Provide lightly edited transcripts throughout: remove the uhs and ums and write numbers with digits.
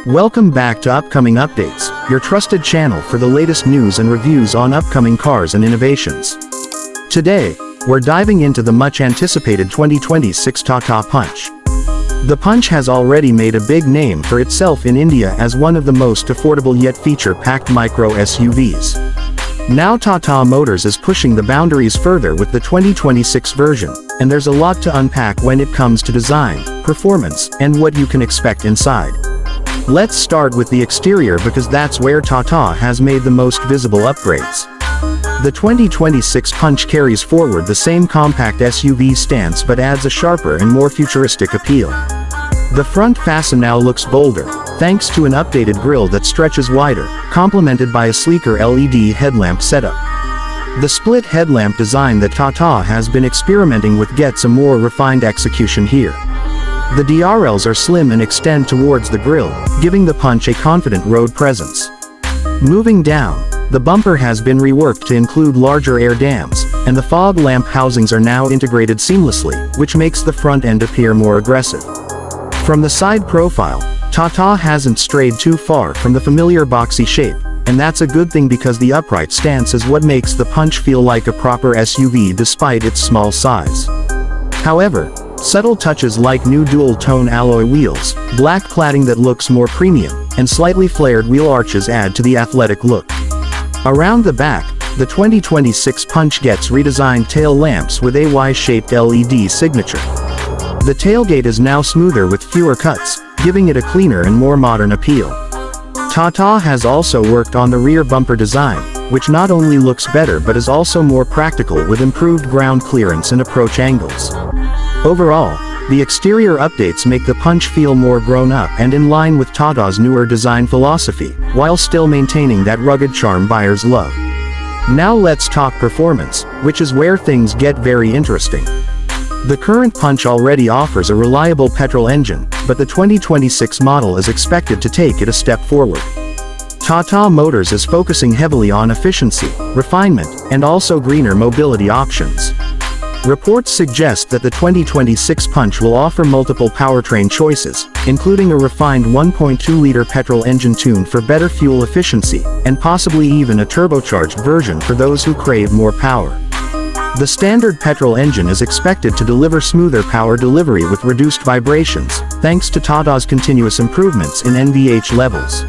Welcome back to Upcoming Updates, your trusted channel for the latest news and reviews on upcoming cars and innovations. Today, we're diving into the much-anticipated 2026 Tata Punch. The Punch has already made a big name for itself in India as one of the most affordable yet feature-packed micro SUVs. Now Tata Motors is pushing the boundaries further with the 2026 version, and there's a lot to unpack when it comes to design, performance, and what you can expect inside. Let's start with the exterior because that's where Tata has made the most visible upgrades. The 2026 Punch carries forward the same compact SUV stance but adds a sharper and more futuristic appeal. The front fascia now looks bolder, thanks to an updated grille that stretches wider, complemented by a sleeker LED headlamp setup. The split headlamp design that Tata has been experimenting with gets a more refined execution here. The DRLs are slim and extend towards the grille, giving the Punch a confident road presence. Moving down, the bumper has been reworked to include larger air dams, and the fog lamp housings are now integrated seamlessly, which makes the front end appear more aggressive. From the side profile, Tata hasn't strayed too far from the familiar boxy shape, and that's a good thing because the upright stance is what makes the Punch feel like a proper SUV despite its small size. However, subtle touches like new dual-tone alloy wheels, black cladding that looks more premium, and slightly flared wheel arches add to the athletic look. Around the back, the 2026 Punch gets redesigned tail lamps with a Y-shaped LED signature. The tailgate is now smoother with fewer cuts, giving it a cleaner and more modern appeal. Tata has also worked on the rear bumper design, which not only looks better but is also more practical with improved ground clearance and approach angles. Overall, the exterior updates make the Punch feel more grown up and in line with Tata's newer design philosophy, while still maintaining that rugged charm buyers love. Now let's talk performance, which is where things get very interesting. The current Punch already offers a reliable petrol engine, but the 2026 model is expected to take it a step forward. Tata Motors is focusing heavily on efficiency, refinement, and also greener mobility options. Reports suggest that the 2026 Punch will offer multiple powertrain choices, including a refined 1.2-liter petrol engine tuned for better fuel efficiency, and possibly even a turbocharged version for those who crave more power. The standard petrol engine is expected to deliver smoother power delivery with reduced vibrations, thanks to Tata's continuous improvements in NVH levels.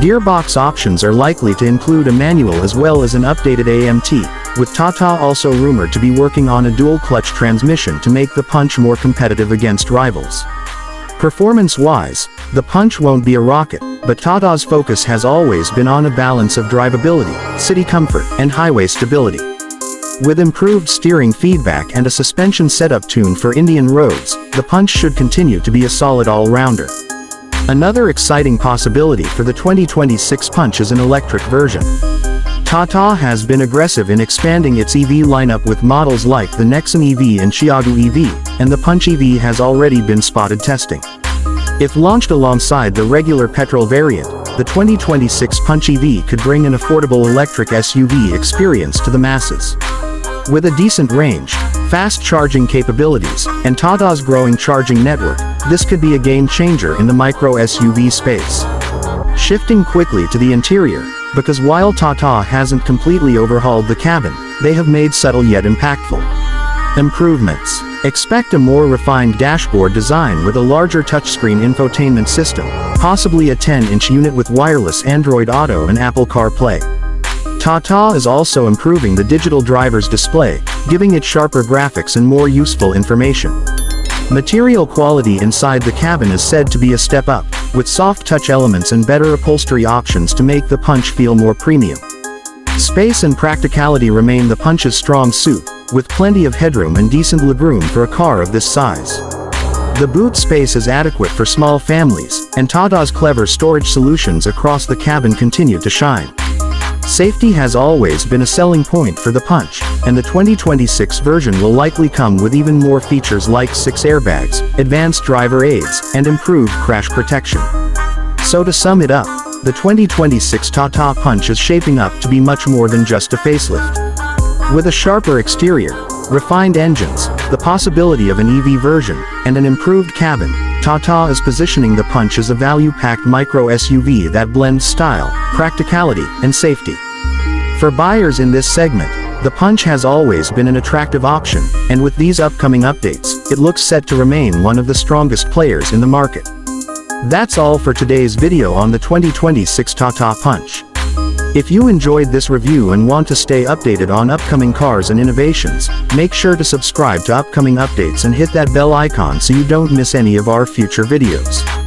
Gearbox options are likely to include a manual as well as an updated AMT, with Tata also rumored to be working on a dual-clutch transmission to make the Punch more competitive against rivals. Performance-wise, the Punch won't be a rocket, but Tata's focus has always been on a balance of drivability, city comfort, and highway stability. With improved steering feedback and a suspension setup tuned for Indian roads, the Punch should continue to be a solid all-rounder. Another exciting possibility for the 2026 Punch is an electric version. Tata has been aggressive in expanding its EV lineup with models like the Nexon EV and Tiago EV, and the Punch EV has already been spotted testing. If launched alongside the regular petrol variant, the 2026 Punch EV could bring an affordable electric SUV experience to the masses. With a decent range, fast charging capabilities, and Tata's growing charging network, this could be a game changer in the micro SUV space. Shifting quickly to the interior, because while Tata hasn't completely overhauled the cabin, they have made subtle yet impactful improvements. Expect a more refined dashboard design with a larger touchscreen infotainment system, possibly a 10-inch unit with wireless Android Auto and Apple CarPlay. Tata is also improving the digital driver's display, giving it sharper graphics and more useful information. Material quality inside the cabin is said to be a step up, with soft touch elements and better upholstery options to make the Punch feel more premium. Space and practicality remain the Punch's strong suit, with plenty of headroom and decent legroom for a car of this size. The boot space is adequate for small families, and Tata's clever storage solutions across the cabin continue to shine. Safety has always been a selling point for the Punch, and the 2026 version will likely come with even more features like 6 airbags, advanced driver aids, and improved crash protection. So to sum it up, the 2026 Tata Punch is shaping up to be much more than just a facelift. With a sharper exterior, refined engines, the possibility of an EV version, and an improved cabin, Tata is positioning the Punch as a value-packed micro SUV that blends style, practicality, and safety. For buyers in this segment, the Punch has always been an attractive option, and with these upcoming updates, it looks set to remain one of the strongest players in the market. That's all for today's video on the 2026 Tata Punch. If you enjoyed this review and want to stay updated on upcoming cars and innovations, make sure to subscribe to upcoming updates and hit that bell icon so you don't miss any of our future videos.